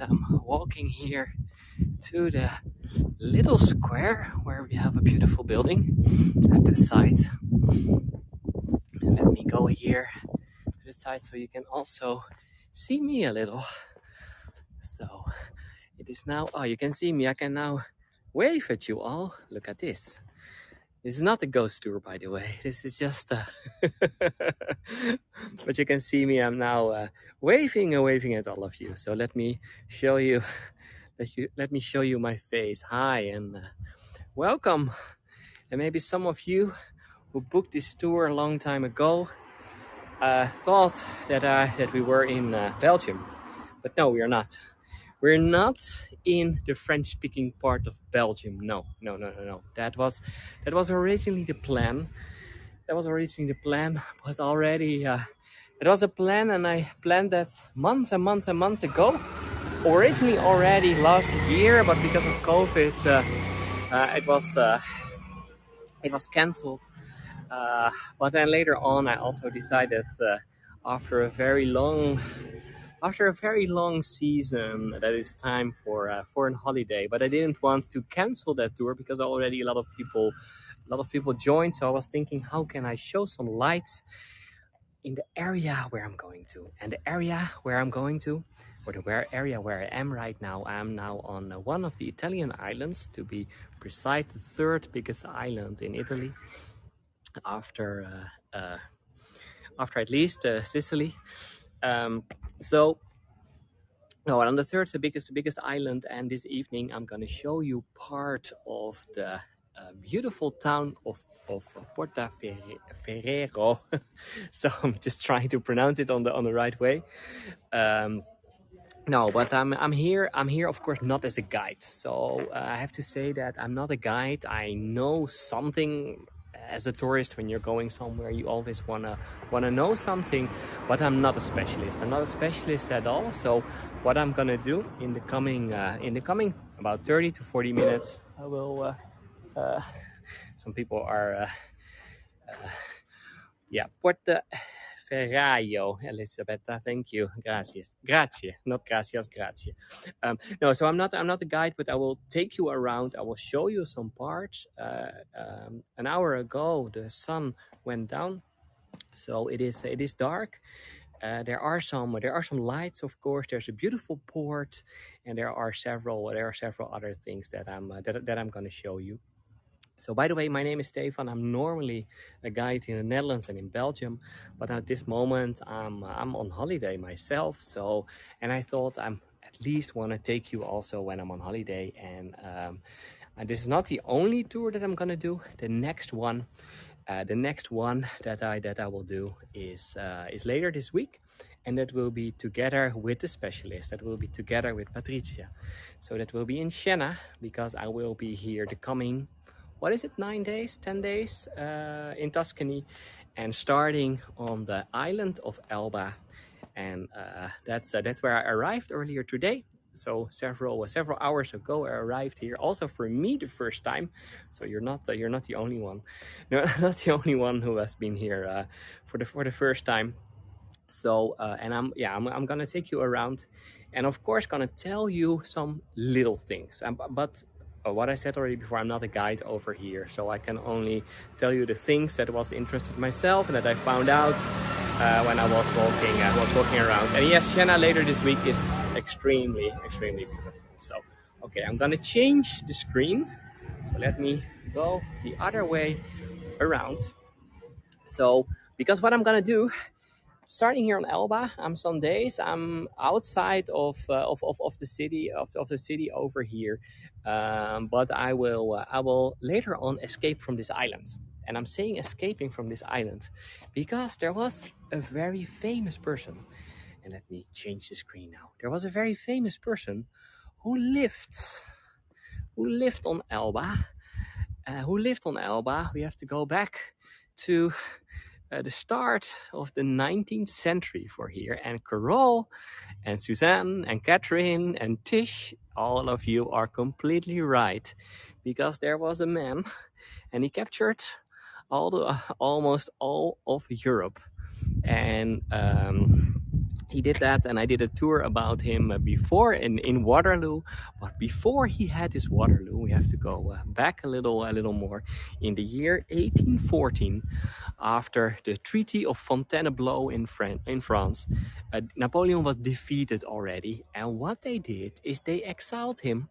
I'm walking here to the little square where we have a beautiful building at the side. And let me go here to the side so you can also see me a little. So it is now, oh, you can see me. I can now wave at you all. Look at this. This is not a ghost tour, by the way. This is just but you can see me. I'm now waving at all of you. So let me show you. Let me show you my face. Hi and welcome. And maybe some of you who booked this tour a long time ago thought that we were in Belgium, but no, we are not. We're not in the French-speaking part of Belgium. No. That was originally the plan. But already it was a plan, and I planned that months and months ago. Originally already last year, but because of COVID, it was cancelled. But then later on, I also decided after a very long season that it's time for a holiday. But I didn't want to cancel that tour because already a lot of people joined. So I was thinking, how can I show some lights in the area where I'm going to? And the area where I'm going to, or the area where I am right now, I'm now on one of the Italian islands, to be precise, the third biggest island in Italy, after at least Sicily. So no, on the third, the biggest island, and this evening I'm gonna show you part of the beautiful town of Portoferraio. So I'm just trying to pronounce it on the right way. No, but I'm here. Of course, not as a guide. So I have to say that I'm not a guide. I know something. As a tourist, when you're going somewhere, you always wanna know something. But I'm not a specialist. I'm not a specialist at all. So what I'm gonna do in the coming about 30 to 40 minutes, I will. Some people are. Portoferraio, Elisabetta, thank you. Grazie, not gracias, grazie. No, so I'm not a guide, but I will take you around. I will show you some parts. An hour ago, the sun went down, so it is dark. There are some lights, of course. There's a beautiful port, and there are several other things that I'm going to show you. So, by the way, my name is Stefan. I'm normally a guide in the Netherlands and in Belgium, but at this moment I'm on holiday myself. So, and I thought I'm at least want to take you also when I'm on holiday. And this is not the only tour that I'm gonna do. The next one that I will do is later this week, and that will be together with the specialist. That will be together with Patricia. So that will be in Siena, because I will be here the coming, 9 days, 10 days in Tuscany, and starting on the island of Elba. And that's where I arrived earlier today. So several hours ago, I arrived here. Also for me, the first time. So you're not the only one. No, not the only one who has been here for the first time. So and I'm gonna take you around, and of course gonna tell you some little things. But what I said already before, I'm not a guide over here, so I can only tell you the things that was interested myself and that I found out when I was walking around. And yes, Siena later this week is extremely beautiful. So okay, I'm gonna change the screen. So let me go the other way around. So because what I'm gonna do, starting here on Elba, some days I'm outside of the city over here, but I will later on escape from this island. And I'm saying escaping from this island because there was a very famous person. And let me change the screen now. There was a very famous person who lived on Elba. We have to go back to the start of the 19th century for here. And Carol and Suzanne and Catherine and Tish, all of you are completely right, because there was a man and he captured almost all of Europe. And he did that, and I did a tour about him before in Waterloo. But before he had his Waterloo, we have to go back a little more. In the year 1814, after the Treaty of Fontainebleau in France, Napoleon was defeated already. And what they did is they exiled him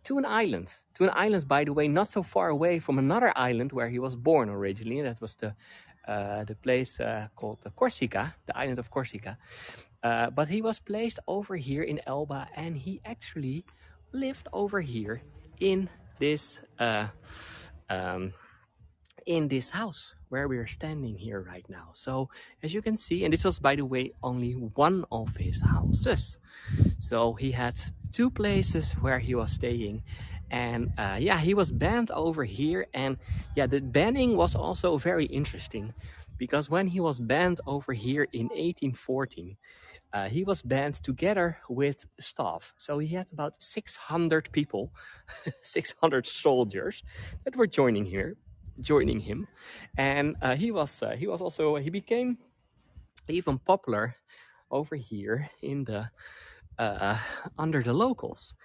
to an island. To an island, by the way, not so far away from another island where he was born originally. And that was the place called Corsica, the island of Corsica. But he was placed over here in Elba, and he actually lived over here in this um, house where we are standing here right now. So as you can see, and this was, by the way, only one of his houses. So he had two places where he was staying, and yeah, he was banned over here. And yeah, the banning was also very interesting, because when he was banned over here in 1814, he was banned together with staff. So he had about 600 people, 600 soldiers that were joining him, and he became even popular over here in the under the locals.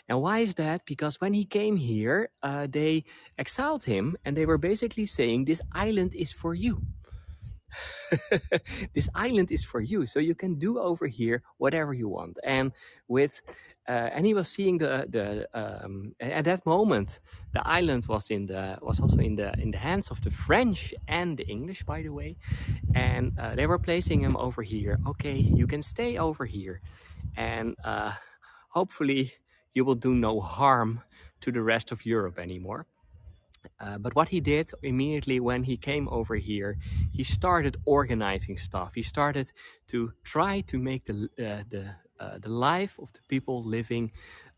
And why is that? Because when he came here, they exiled him, and they were basically saying, "This island is for you." This island is for you, so you can do over here whatever you want. And with and he was seeing at that moment, the island was also in the hands of the French and the English, by the way. And they were placing him over here. Okay, you can stay over here, and hopefully you will do no harm to the rest of Europe anymore. But what he did immediately when he came over here, he started organizing stuff. He started to try to make the life of the people living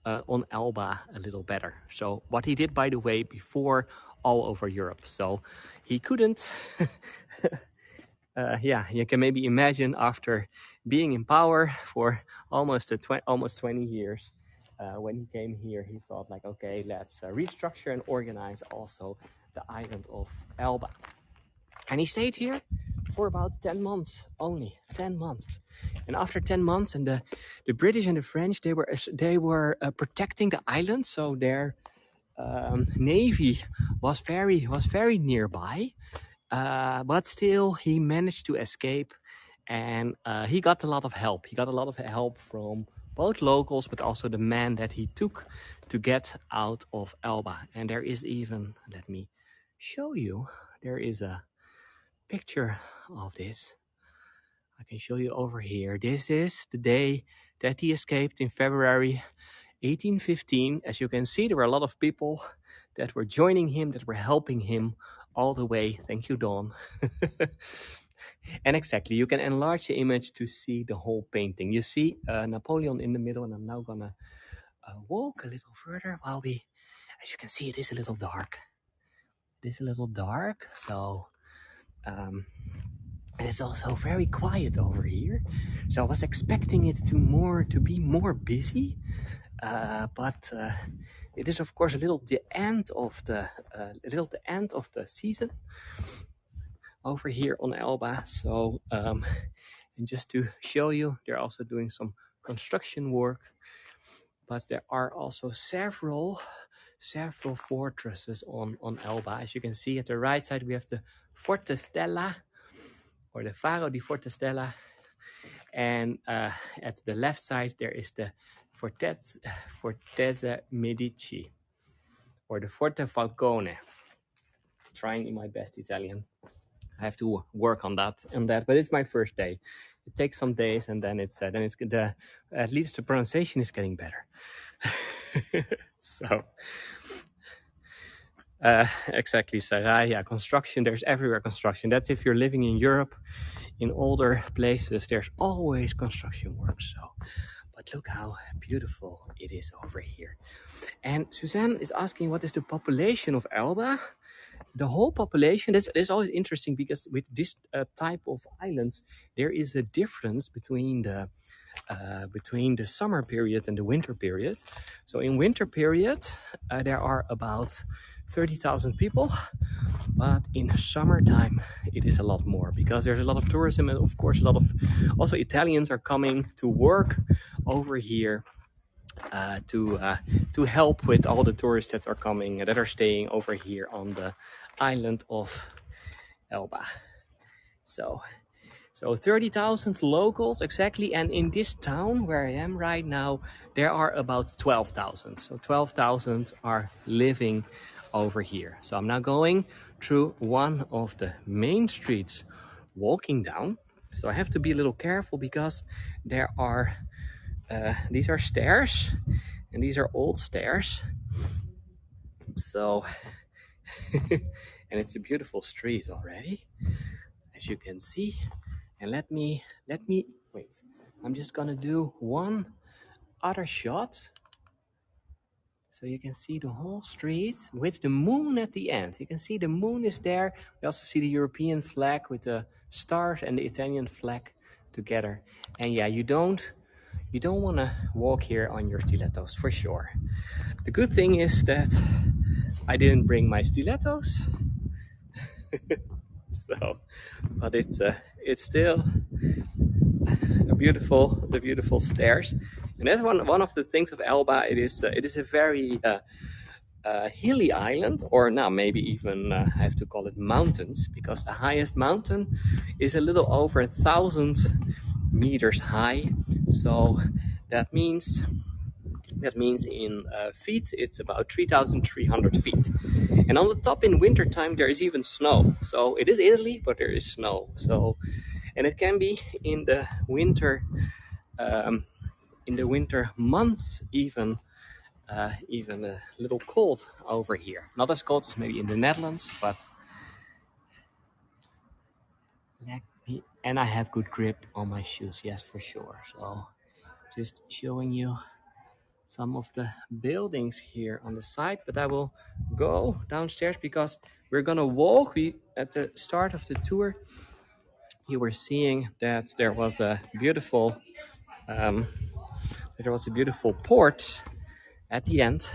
on Elba a little better. So what he did, by the way, before all over Europe. So he couldn't. Yeah, you can maybe imagine, after being in power for almost 20 years, when he came here, he thought like, okay, let's restructure and organize also the island of Elba. And he stayed here for about 10 months, only 10 months. And after 10 months, and the British and the French, they were protecting the island, so their navy was very nearby. But still, he managed to escape, and he got a lot of help. He got a lot of help from both locals, but also the man that he took to get out of Elba. And there is even, let me show you, there is a picture of this. I can show you over here. This is the day that he escaped in February 1815. As you can see, there were a lot of people that were joining him, that were helping him all the way. Thank you, Dawn. And exactly, you can enlarge the image to see the whole painting. You see Napoleon in the middle, and I'm now gonna walk a little further while as you can see, it is a little dark. It is a little dark, so and it's also very quiet over here. So I was expecting it to be more busy, but it is, of course, the end of the season over here on Elba. So and just to show you, they're also doing some construction work, but there are also several fortresses on Elba. As you can see, at the right side we have the Forte Stella, or the Faro di Forte Stella, and at the left side there is the Fortezza Medici, or the Forte Falcone. Trying in my best Italian. I have to work on that, but it's my first day. It takes some days, and then it's at least the pronunciation is getting better. So exactly. So yeah, construction. There's everywhere construction. That's if you're living in Europe, in older places. There's always construction work. So, but look how beautiful it is over here. And Suzanne is asking, what is the population of Elba? The whole population, that's always interesting, because with this type of islands, there is a difference between the summer period and the winter period. So in winter period, there are about 30,000 people. But in summertime, it is a lot more because there's a lot of tourism, and of course, a lot of also Italians are coming to work over here to help with all the tourists that are coming that are staying over here on the island of Elba. So 30,000 locals exactly, and in this town where I am right now, there are about 12,000. So 12,000 are living over here. So I'm now going through one of the main streets, walking down. So I have to be a little careful because there are these are stairs, and these are old stairs. So and it's a beautiful street already, as you can see. And let me wait. I'm just gonna do one other shot so you can see the whole street with the moon at the end. You can see the moon is there. We also see the European flag with the stars and the Italian flag together. And yeah, you don't want to walk here on your stilettos for sure. The good thing is that I didn't bring my stilettos. So, but it's still the beautiful stairs, and that's one of the things of Elba. It is a very hilly island, or now maybe even I have to call it mountains, because the highest mountain is a little over 1,000 meters high. So that means in feet it's about 3,300 feet. And on the top in wintertime there is even snow. So it is Italy, but there is snow. So, and it can be in the winter months even a little cold over here. Not as cold as maybe in the Netherlands, but and I have good grip on my shoes, yes, for sure. So just showing you some of the buildings here on the side, but I will go downstairs because we're gonna walk. At the start of the tour, you were seeing that there was a beautiful port at the end,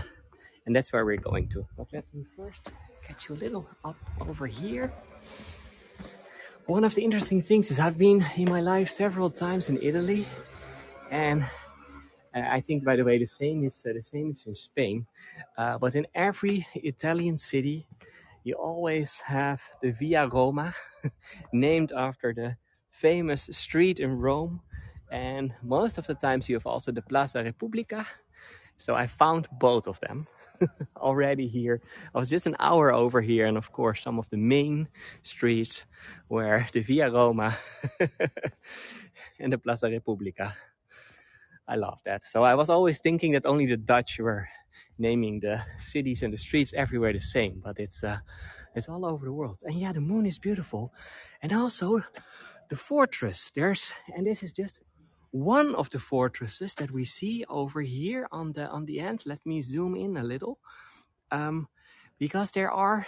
and that's where we're going to. But let me first get you a little up over here. One of the interesting things is I've been in my life several times in Italy, and I think, by the way, the same is in Spain. But in every Italian city, you always have the Via Roma, named after the famous street in Rome. And most of the times you have also the Plaza Repubblica. So I found both of them already here. I was just an hour over here, and of course some of the main streets where the Via Roma and the Plaza Repubblica. I love that. So I was always thinking that only the Dutch were naming the cities and the streets everywhere the same, but it's all over the world. And yeah, the moon is beautiful, and also the fortress. And this is just one of the fortresses that we see over here on the end. Let me zoom in a little, because there are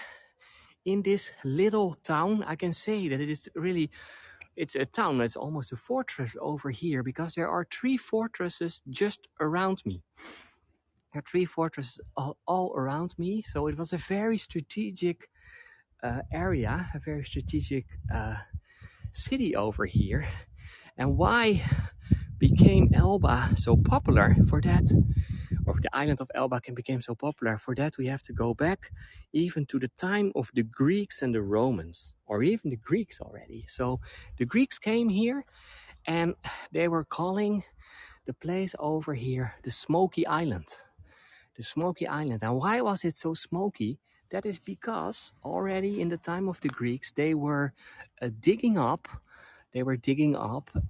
in this little town. I can say that it's a town. It's almost a fortress over here because there are 3 fortresses just around me. There are 3 fortresses all around me. So it was a very strategic area, a very strategic city over here. And why became Elba so popular? For that, or the island of Elba became so popular, for that we have to go back even to the time of the Greeks and the Romans, or even the Greeks already. So the Greeks came here and they were calling the place over here the Smoky Island. The Smoky Island. And why was it so smoky? That is because already in the time of the Greeks, they were digging up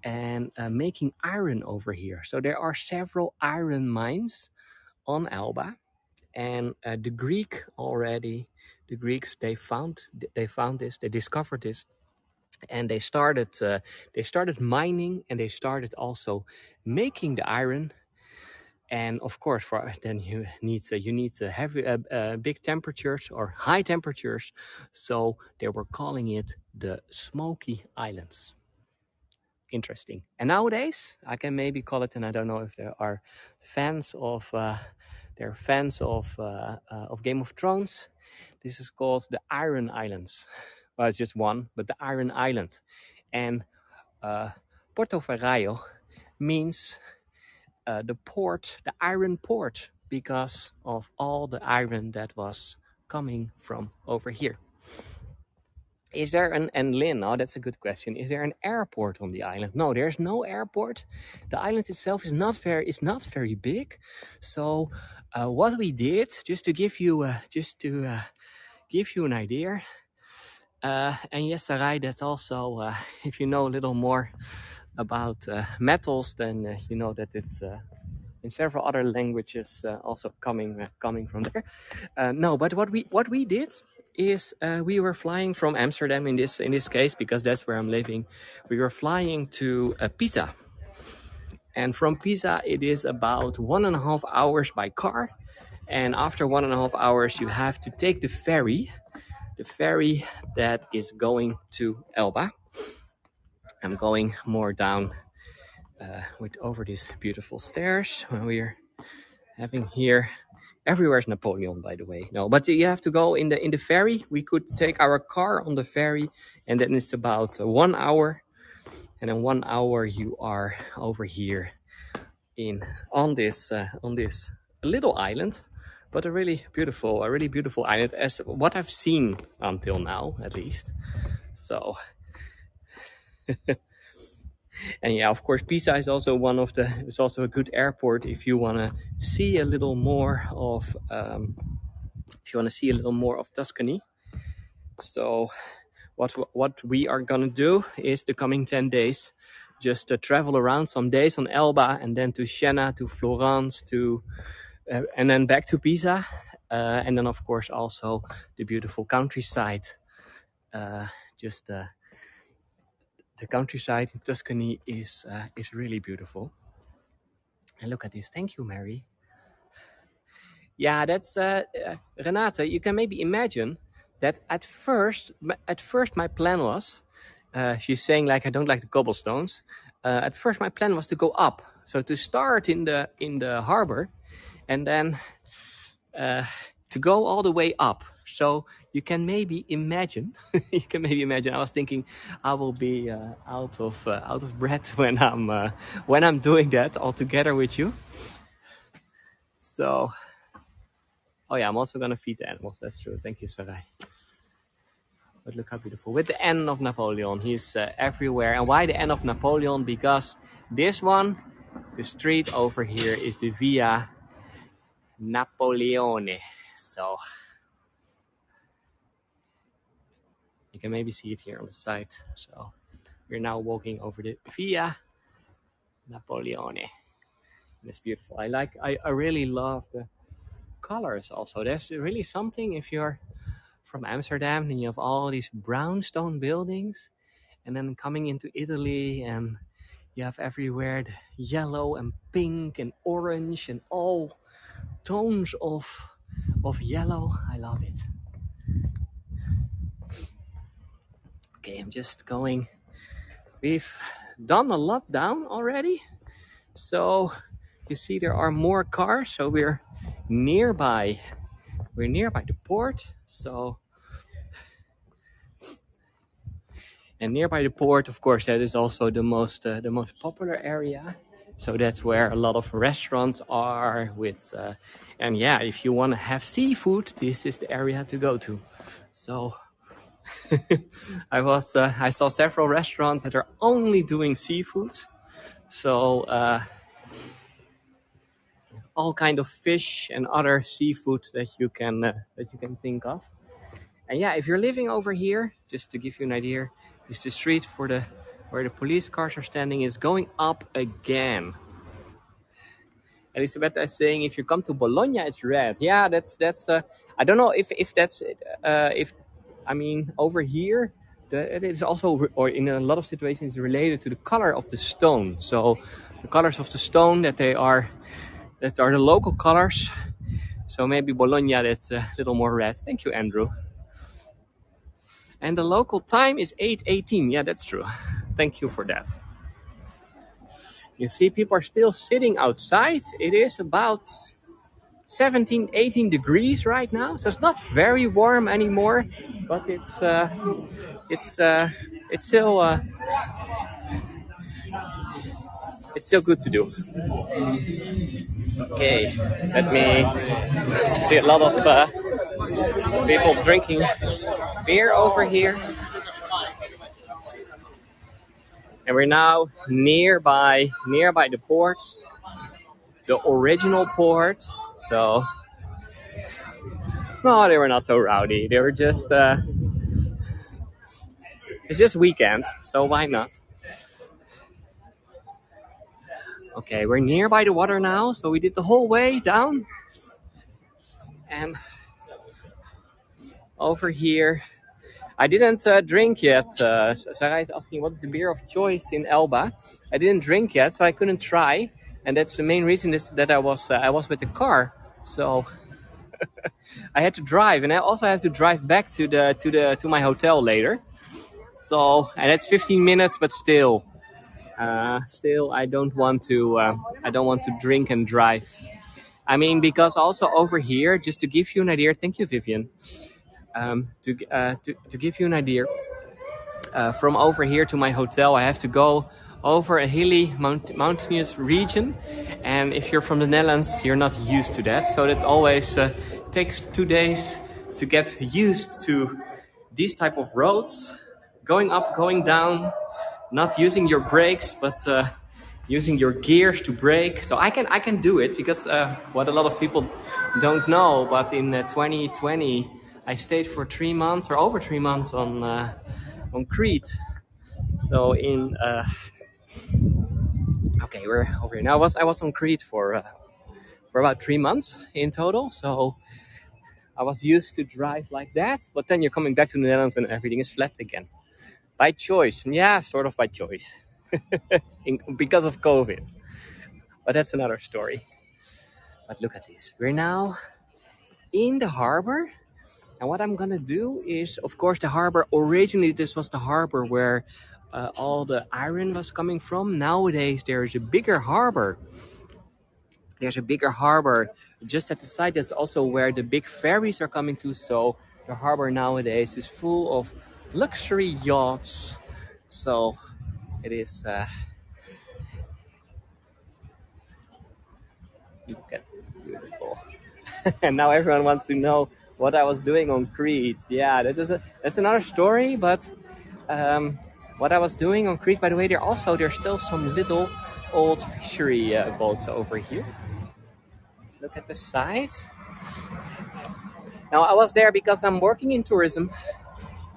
and making iron over here. So there are several iron mines on Elba, and the Greeks, they found this, they discovered this, and they started mining, and they started also making the iron. And of course, then you need heavy, big temperatures or high temperatures. So they were calling it the Smoky Islands. Interesting. And nowadays, I can maybe call it, and I don't know if there are fans of Game of Thrones. This is called the Iron Islands. Well, it's just one, but the Iron Island. And uh, Portoferraio means the port, the iron port, because of all the iron that was coming from over here. Is there and Lynn, oh, that's a good question. Is there an airport on the island? No, there's no airport. The island itself is not very big. So, what we did, just to give you, give you an idea. And yes, Sarai, that's also, if you know a little more about metals, then you know that it's in several other languages also coming from there. No, but what we did is we were flying from Amsterdam in this case, because that's where I'm living. We were flying to Pisa, and from Pisa it is about 1.5 hours by car, and after 1.5 hours you have to take the ferry that is going to Elba. I'm going more down over these beautiful stairs when we're having here. Everywhere's Napoleon, by the way. No, but you have to go in the ferry. We could take our car on the ferry, and then it's about 1 hour, and in 1 hour you are over here on this little island, but a really beautiful island, as what I've seen until now, at least. So, and yeah, of course, Pisa is also it's also a good airport if you want to see a little more of Tuscany. So what we are gonna do is the coming 10 days, just travel around some days on Elba, and then to Siena, to Florence, and then back to Pisa, and then of course also the beautiful countryside. Just the countryside in Tuscany is really beautiful. And look at this. Thank you, Mary. Yeah, that's Renate. You can maybe imagine that at first my plan was, she's saying like, I don't like the cobblestones. At first my plan was to go up, so to start in the harbor, and then to go all the way up. So you can maybe imagine. I was thinking I will be out of breath when I'm doing that all together with you. So. Oh yeah, I'm also gonna feed the animals. That's true. Thank you, Sarai. But look how beautiful. With the N of Napoleon, he's everywhere. And why the N of Napoleon? Because this one, the street over here, is the Via Napoleone. So you can maybe see it here on the side. So we're now walking over the Via Napoleone. And it's beautiful. I really love the colors also. There's really something if you're from Amsterdam, and you have all these brownstone buildings, and then coming into Italy, and you have everywhere the yellow and pink and orange and all tones of yellow. I love it. Okay, I'm just going. We've done a lot down already, so you see there are more cars. So we're nearby the port. So. And nearby the port, of course, that is also the most popular area. So that's where a lot of restaurants are with, and yeah, if you want to have seafood, this is the area to go to. So I saw several restaurants that are only doing seafood. So all kind of fish and other seafood that you can think of. And yeah, if you're living over here, just to give you an idea, is the street where the police cars are standing is going up again. Elisabetta is saying if you come to Bologna, it's red. Yeah, that's. I don't know if that's I mean over here, it is also, or in a lot of situations, related to the color of the stone. So the colors of the stone that are the local colors. So maybe Bologna, that's a little more red. Thank you, Andrew. And the local time is 8:18. Yeah, that's true. Thank you for that. You see, people are still sitting outside. It is about 17, 18 degrees right now, so it's not very warm anymore, but it's uh, it's still uh, it's still good to do. Okay, let me see a lot of people drinking beer over here, and we're now nearby the port, the original port. So, no, they were not so rowdy. They were just it's just weekend, so why not? Okay, we're nearby the water now, so we did the whole way down, and over here. I didn't drink yet. Sarah is asking what is the beer of choice in Elba. I didn't drink yet, so I couldn't try, and that's the main reason is that I was with the car, so I had to drive, and I also have to drive back to my hotel later. So, and it's 15 minutes, but still, I don't want to. I don't want to drink and drive. I mean, because also over here, just to give you an idea. Thank you, Vivian. To give you an idea, from over here to my hotel, I have to go over a hilly, mountainous region. And if you're from the Netherlands, you're not used to that. So it always takes 2 days to get used to these type of roads, going up, going down, not using your brakes, but using your gears to brake. So I can do it because what a lot of people don't know, but in 2020 I stayed for 3 months or over 3 months on Crete. So okay, we're over here now. I was on Crete for about 3 months in total. So I was used to drive like that, but then you're coming back to the Netherlands and everything is flat again. By choice, yeah, sort of by choice, because of COVID. But that's another story. But look at this. We're now in the harbor. And what I'm gonna do is, of course, the harbor, originally this was the harbor where all the iron was coming from. Nowadays, there is a bigger harbor. There's a bigger harbor just at the side. That's also where the big ferries are coming to. So the harbor nowadays is full of luxury yachts. So it is, look at beautiful. And now everyone wants to know what I was doing on Crete. Yeah, that's another story. But what I was doing on Crete, by the way, there's still some little old fishery boats over here. Look at the sides. Now I was there because I'm working in tourism,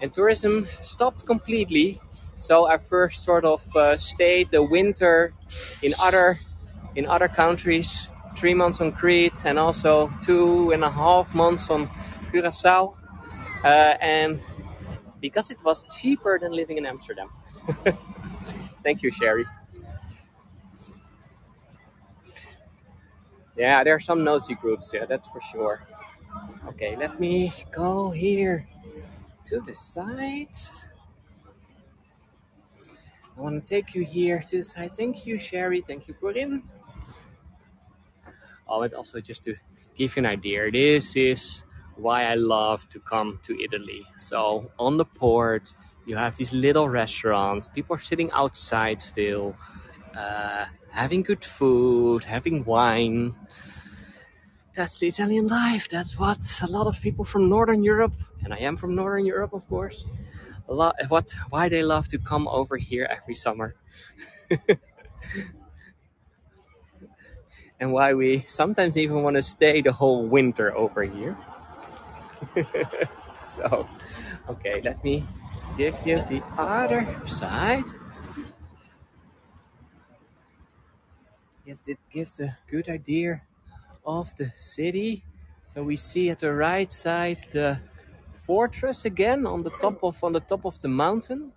and tourism stopped completely. So I first sort of stayed the winter in other countries. 3 months on Crete and also 2.5 months on Curaçao, and because it was cheaper than living in Amsterdam. Thank you, Sherry. Yeah, there are some nosy groups, yeah, that's for sure. Okay, let me go here to the side. I want to take you here to the side. Thank you, Sherry. Thank you, Corinne. Oh, and also just to give you an idea, this is why I love to come to Italy. So on the port, you have these little restaurants. People are sitting outside still, having good food, having wine. That's the Italian life. That's what a lot of people from Northern Europe, and I am from Northern Europe, of course, why they love to come over here every summer. And why we sometimes even want to stay the whole winter over here. So, okay, let me give you the other side. Yes, it gives a good idea of the city. So we see at the right side the fortress again on the top of the mountain.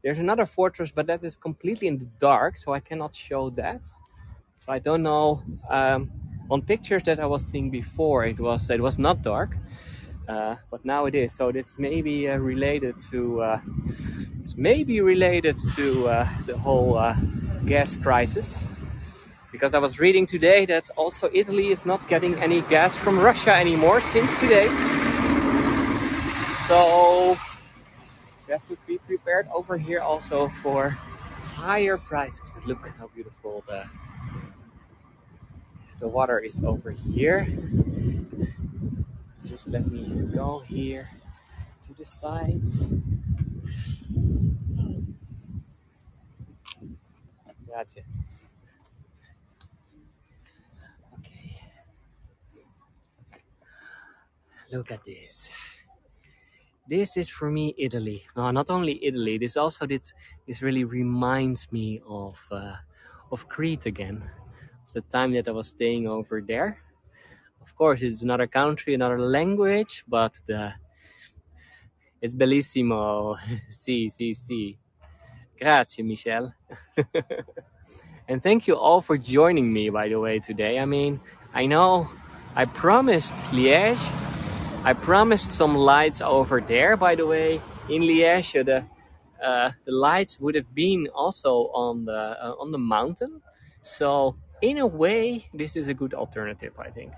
There's another fortress, but that is completely in the dark, so I cannot show that. So I don't know. On pictures that I was seeing before, it was not dark, but now it is. So it's maybe related to the whole gas crisis. because I was reading today that also Italy is not getting any gas from Russia anymore since today. So we have to be prepared over here also for higher prices. Look how beautiful the water is over here. Just let me go here to the sides. Gotcha. Okay. Look at this. This is for me Italy. No, not only Italy. This really reminds me of Crete again. The time that I was staying over there. Of course, it's another country, another language, but it's bellissimo. Si, si, si. Grazie, Michel. And thank you all for joining me, by the way, today. I mean, I know I promised Liège. I promised some lights over there, by the way. In Liège, the lights would have been also on the mountain. So in a way, this is a good alternative, I think.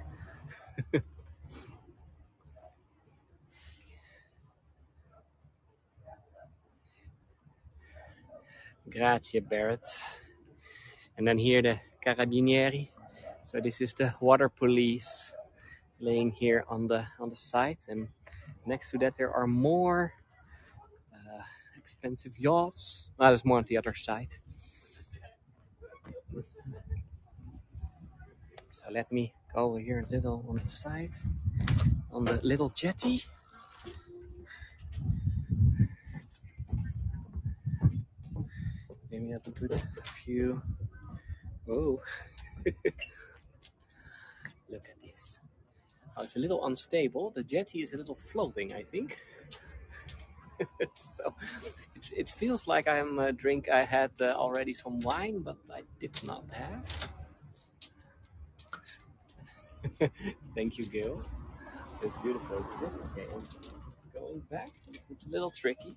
Grazie, Barrett. And then here the Carabinieri. So this is the water police laying here on the side, and next to that there are more expensive yachts. Well, there's more on the other side. So let me go over here a little on the side, on the little jetty. Maybe have a good view. Oh, look at this. Oh, it's a little unstable. The jetty is a little floating, I think. So it feels like I'm a drink. I had already some wine, but I did not have. Thank you, Gil. It's beautiful, isn't it? Okay, I'm going back. It's a little tricky.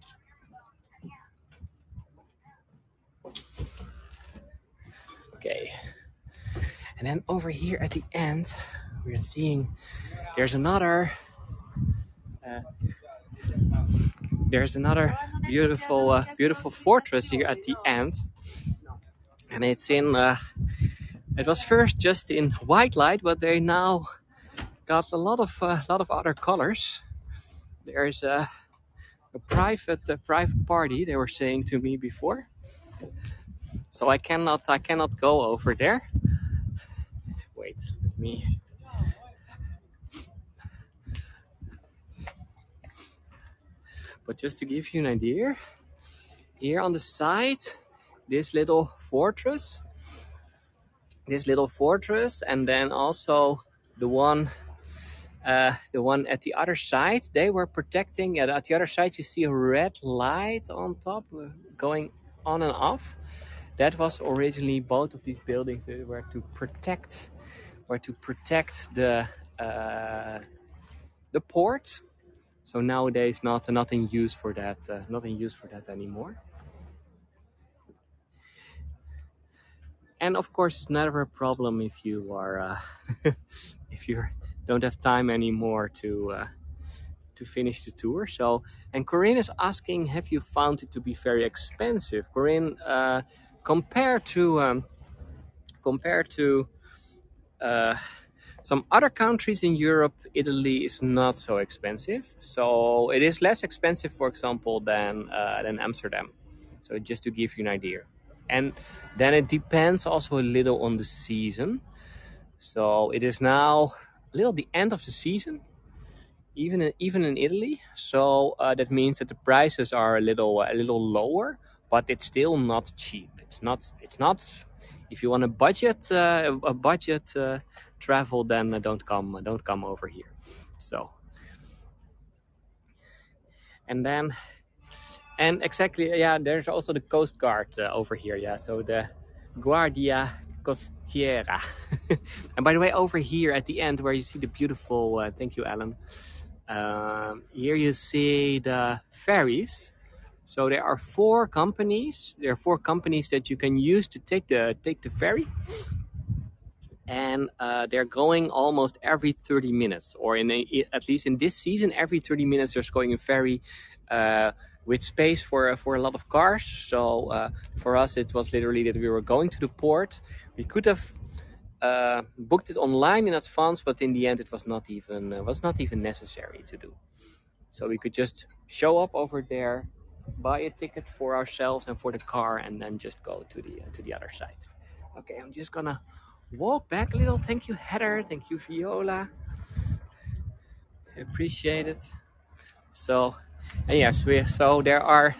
Okay. And then over here at the end, we're seeing there's another beautiful fortress here at the end, and it's in. It was first just in white light, but they now got a lot of other colors. There's a private party, they were saying to me before. So I cannot go over there. Wait, let me. But just to give you an idea, here on the side, this little fortress, and then also the one at the other side, they were protecting. At the other side, you see a red light on top, going on and off. That was originally both of these buildings were to protect the port. So nowadays, nothing used for that. Nothing used for that anymore. And of course, it's never a problem if you are if you don't have time anymore to finish the tour. So, and Corinne is asking, have you found it to be very expensive? Corinne, compared to some other countries in Europe, Italy is not so expensive. So it is less expensive, for example, than Amsterdam. So just to give you an idea. And then it depends also a little on the season. So it is now a little the end of the season, even in Italy. So that means that the prices are a little lower, but it's still not cheap. It's not. If you want a budget travel, then don't come over here. So and exactly, yeah, there's also the Coast Guard over here. Yeah, so the Guardia Costiera. And by the way, over here at the end where you see the beautiful, thank you, Alan. Here you see the ferries. So there are four companies. There are four companies that you can use to take the ferry. and they're going almost every 30 minutes, or at least in this season, every 30 minutes there's going a ferry with space for a lot of cars. So for us, it was literally that we were going to the port. We could have booked it online in advance, but in the end, it was not even necessary to do. So we could just show up over there, buy a ticket for ourselves and for the car, and then just go to the other side. Okay, I'm just gonna walk back a little. Thank you, Heather. Thank you, Viola. I appreciate it. So, and yes, so there are.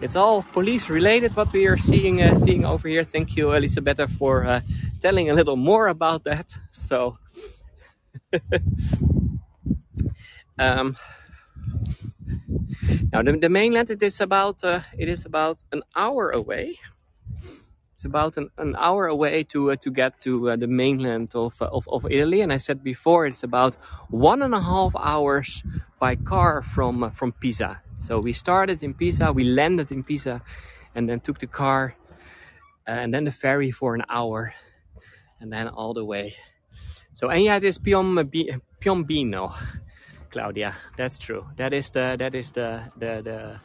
It's all police related what we are seeing over here. Thank you, Elisabetta, for telling a little more about that. So, now the mainland, it is about an hour away. It's about an hour away to get to the mainland of Italy. And I said before, it's about 1.5 hours by car from Pisa. So we started in Pisa, we landed in Pisa, and then took the car and then the ferry for an hour, and then all the way. So, and yeah, it is Piombino, Claudia. That's true. That is the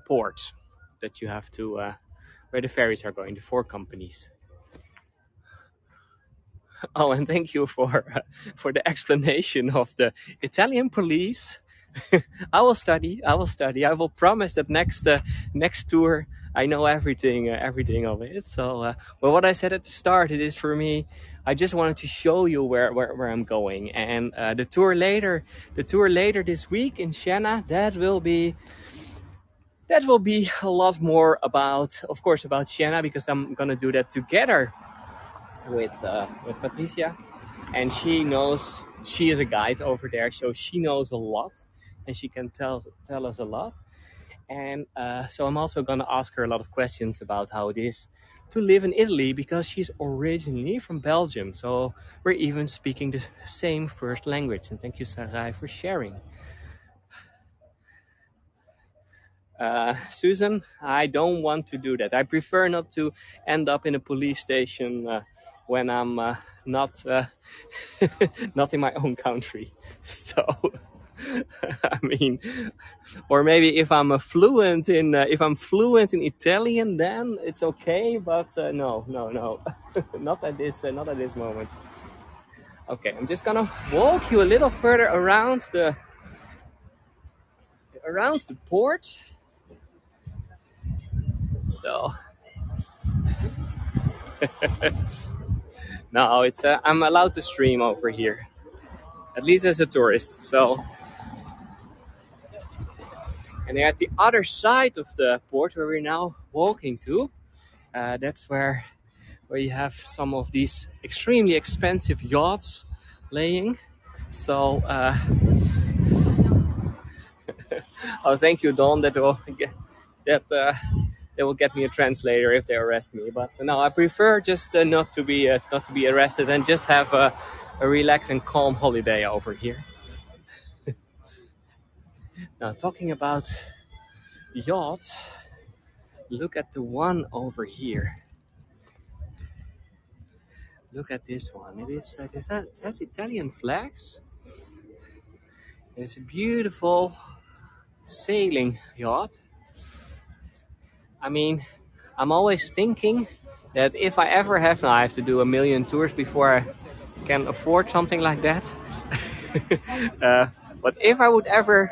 port that you have to where the ferries are going. The 4 companies. Oh, and thank you for the explanation of the Italian police. I will study. I will promise that next tour I know everything of it. So, but what I said at the start, it is for me. I just wanted to show you where I'm going, and the tour later this week in Siena, that will be a lot more about, of course, about Siena, because I'm gonna do that together with Patricia, and she is a guide over there, so she knows a lot, and she can tell us a lot. And so I'm also gonna ask her a lot of questions about how it is to live in Italy, because she's originally from Belgium, so we're even speaking the same first language. And thank you, Sarai, for sharing. Susan, I don't want to do that. I prefer not to end up in a police station when I'm not not in my own country. So, I mean, or maybe if I'm fluent in Italian, then it's okay. But no, not at this moment. Okay, I'm just gonna walk you a little further around the port. So no, it's I'm allowed to stream over here, at least as a tourist. So, and at the other side of the port where we're now walking to, that's where you have some of these extremely expensive yachts laying. So, oh, thank you, Don. That will get me a translator if they arrest me. But no, I prefer just not to be arrested, and just have a relaxed and calm holiday over here. Now, talking about yachts, look at the one over here. Look at this one. It has Italian flags. It's a beautiful sailing yacht. I mean, I'm always thinking that if I ever have, now I have to do 1 million tours before I can afford something like that. But if I would ever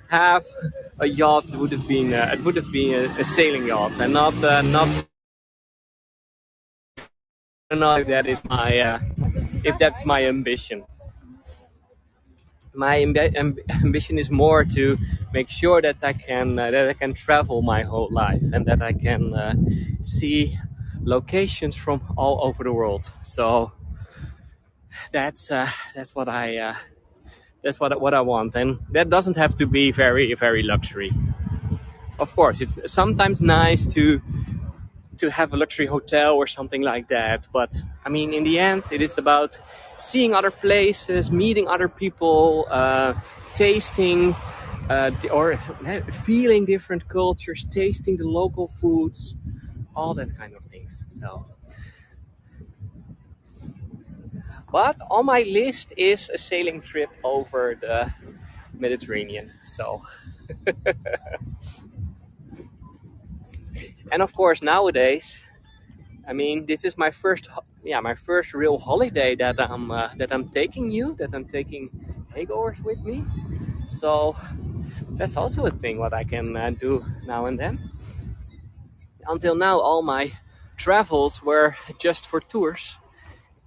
have a yacht, it would have been a sailing yacht, and not. I don't know if that is if that's my ambition. My ambition is more to make sure that I can travel my whole life, and that I can see locations from all over the world. So that's what I want, and that doesn't have to be very, very luxury. Of course, it's sometimes nice to have a luxury hotel or something like that. But I mean, in the end, it is about seeing other places, meeting other people, tasting or feeling different cultures, tasting the local foods, all that kind of things. So But on my list is a sailing trip over the Mediterranean. So, and of course nowadays, I mean, this is my my first real holiday that I'm taking that I'm taking Hagoers with me. So that's also a thing what I can do now and then. Until now, all my travels were just for tours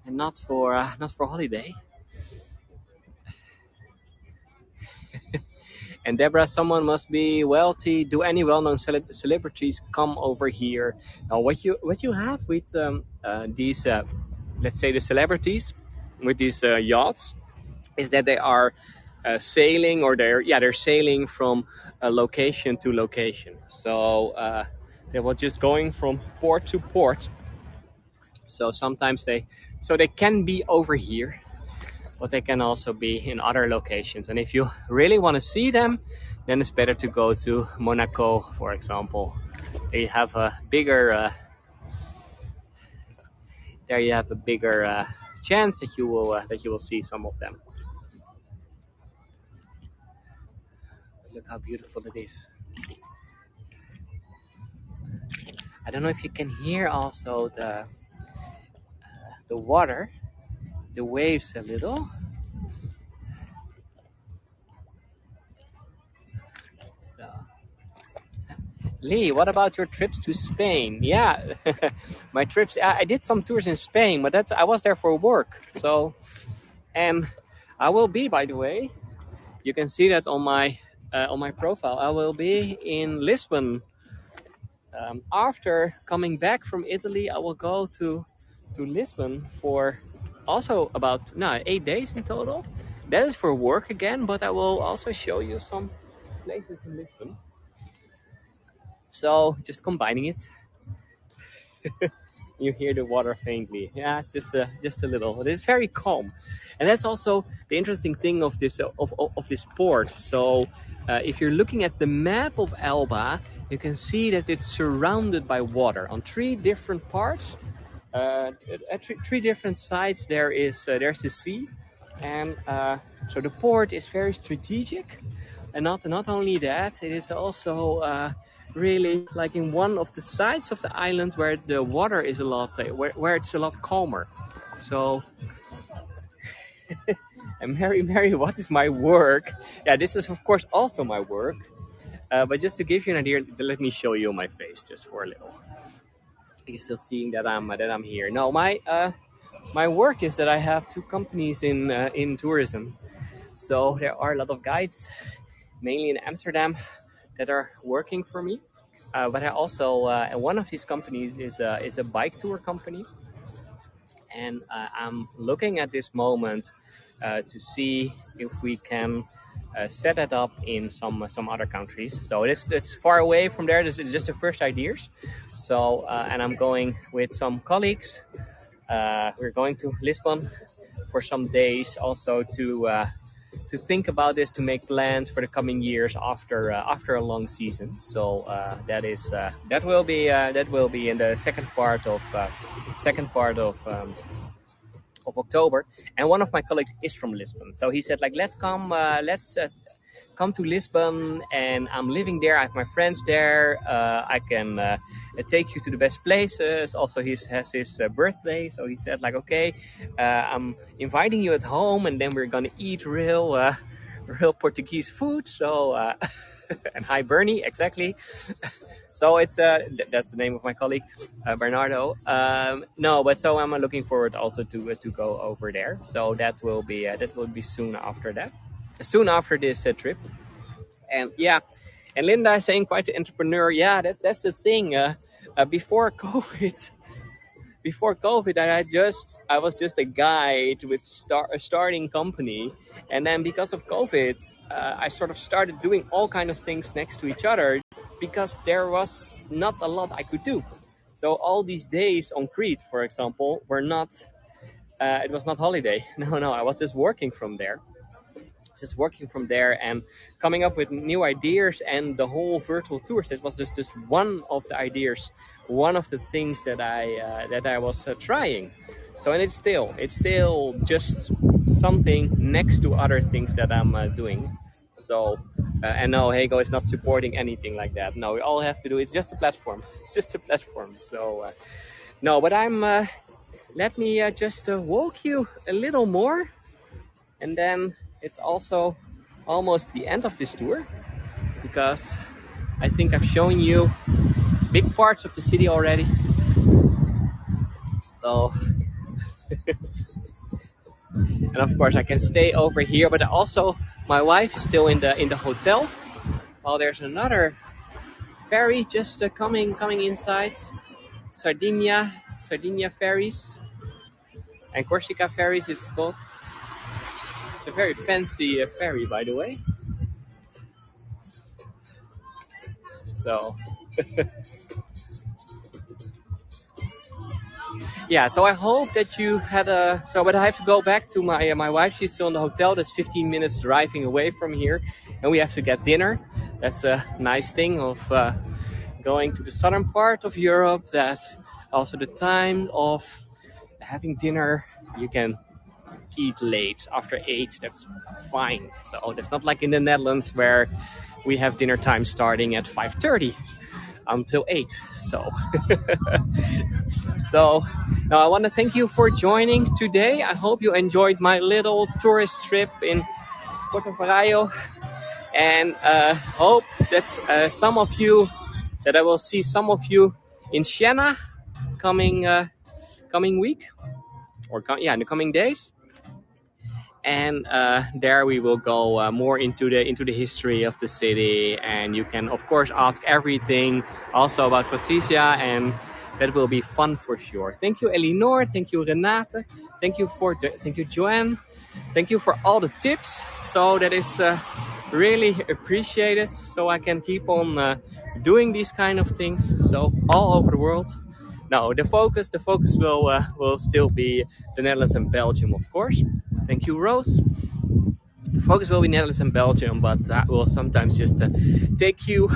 and not for holiday. And Deborah, someone must be wealthy. Do any well-known celebrities come over here? Now, what you have with these, let's say, the celebrities with these yachts, is that they are sailing, or they're sailing from location to location. So they were just going from port to port. So sometimes they can be over here, but they can also be in other locations. And if you really want to see them, then it's better to go to Monaco, for example. They have a bigger there you have a bigger chance that you will see some of them. Look how beautiful it is. I don't know if you can hear also the water, the waves a little. So, Lee, what about your trips to Spain? Yeah, my trips. I did some tours in Spain, but I was there for work. So, and I will be, by the way, you can see that on my profile. I will be in Lisbon. After coming back from Italy, I will go to Lisbon for also about 8 days in total. That is for work again, but I will also show you some places in Lisbon. So just combining it, you hear the water faintly. Yeah, it's just a little. It is very calm, and that's also the interesting thing of this port. So if you're looking at the map of Elba, you can see that it's surrounded by water on three different parts. At three different sides there's the sea, and so the port is very strategic. And not only that, it is also really like in one of the sides of the island where the water is a lot where it's a lot calmer. So, and Mary, what is my work? Yeah, this is of course also my work. But just to give you an idea, let me show you my face just for a little. You're still seeing that I'm here. No, my work is that I have two companies in tourism. So there are a lot of guides, mainly in Amsterdam, that are working for me. But I also one of these companies is a bike tour company, and I'm looking at this moment to see if we can set it up in some other countries. So it's far away from there. This is just the first ideas. So and I'm going with some colleagues. We're going to Lisbon for some days, also to think about this, to make plans for the coming years after a long season. So that will be in the second part of October. And one of my colleagues is from Lisbon, so he said, like, let's come to Lisbon, and I'm living there. I have my friends there. I can take you to the best places. Also, he has his birthday, so he said, like, okay, I'm inviting you at home, and then we're gonna eat real Portuguese food. So, and hi, Bernie, exactly. So it's that's the name of my colleague, Bernardo. No, but so I'm looking forward also to go over there. So that will be soon after that, soon after this trip. And yeah, and Linda is saying quite the entrepreneur. Yeah, that's the thing. Before COVID, I was just a guide with a starting company, and then because of COVID, I sort of started doing all kind of things next to each other because there was not a lot I could do. So all these days on Crete, for example, were not. It was not holiday. No, I was just working from there and coming up with new ideas, and the whole virtual tours, it was just one of the ideas, one of the things that I was trying. So, and it's still just something next to other things that I'm doing. So, and no, Hego is not supporting anything like that. No, we all have to do. It's just a platform. It's just a platform. So, no, but I'm. Let me just walk you a little more, and then it's also almost the end of this tour because I think I've shown you big parts of the city already. So, and of course, I can stay over here, but also my wife is still in the hotel. While there's another ferry just coming inside. Sardinia ferries and Corsica ferries is called. It's a very fancy ferry, by the way. So yeah, so I hope that you had a. So, but I have to go back to my wife. She's still in the hotel. That's 15 minutes driving away from here, and we have to get dinner. That's a nice thing of going to the southern part of Europe. That also the time of having dinner, you can eat late after 8. That's fine. So that's not like in the Netherlands where we have dinner time starting at 5:30 until 8. So so now I want to thank you for joining today. I hope you enjoyed my little tourist trip in Portoferraio, and hope that some of you that I will see some of you in Siena coming week or yeah, in the coming days. And there we will go more into the history of the city, and you can of course ask everything also about Patricia, and that will be fun for sure. Thank you, Elinor. Thank you, Renate. Thank you, Joanne. Thank you for all the tips. So that is really appreciated. So I can keep on doing these kind of things. So all over the world. No, the focus will still be the Netherlands and Belgium, of course. Thank you, Rose. Focus will be Netherlands and Belgium, but I will sometimes just take you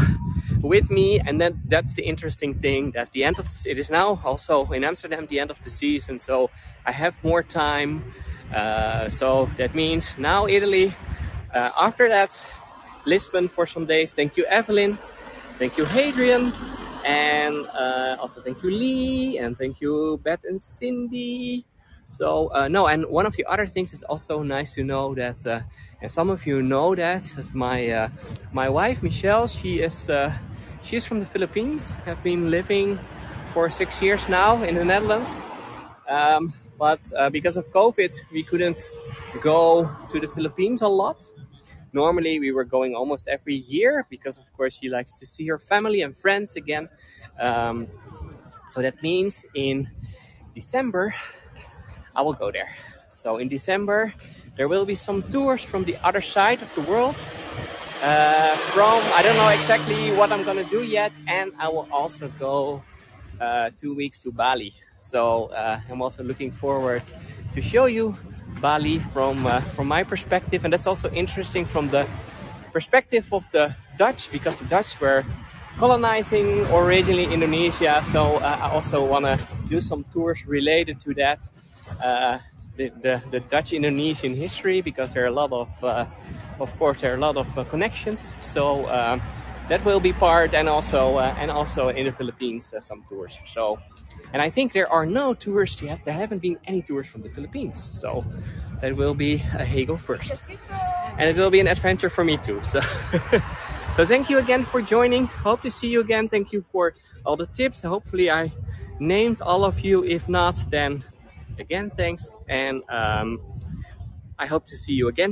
with me, and then that's the interesting thing. That the end of it is now also in Amsterdam, the end of the season, so I have more time. So that means now Italy. After that, Lisbon for some days. Thank you, Evelyn. Thank you, Hadrian. And also thank you, Lee. And thank you, Beth and Cindy. So, no, and one of the other things is also nice to know that, and some of you know that, my wife, Michelle, she's from the Philippines, have been living for 6 years now in the Netherlands. But because of COVID, we couldn't go to the Philippines a lot. Normally, we were going almost every year because, of course, she likes to see her family and friends again. Um, so that means in December, I will go there. So in December, there will be some tours from the other side of the world. I don't know exactly what I'm gonna do yet, and I will also go 2 weeks to Bali. So I'm also looking forward to show you Bali from my perspective, and that's also interesting from the perspective of the Dutch, because the Dutch were colonizing originally Indonesia. So I also want to do some tours related to that, the Dutch Indonesian history, because there are a lot of course, there are a lot of connections. So that will be part, and also in the Philippines some tours. So, and I think there are no tours yet. There haven't been any tours from the Philippines. So that will be a Hegel first. And it will be an adventure for me too. So, so thank you again for joining. Hope to see you again. Thank you for all the tips. Hopefully I named all of you. If not, then again, thanks. And I hope to see you again.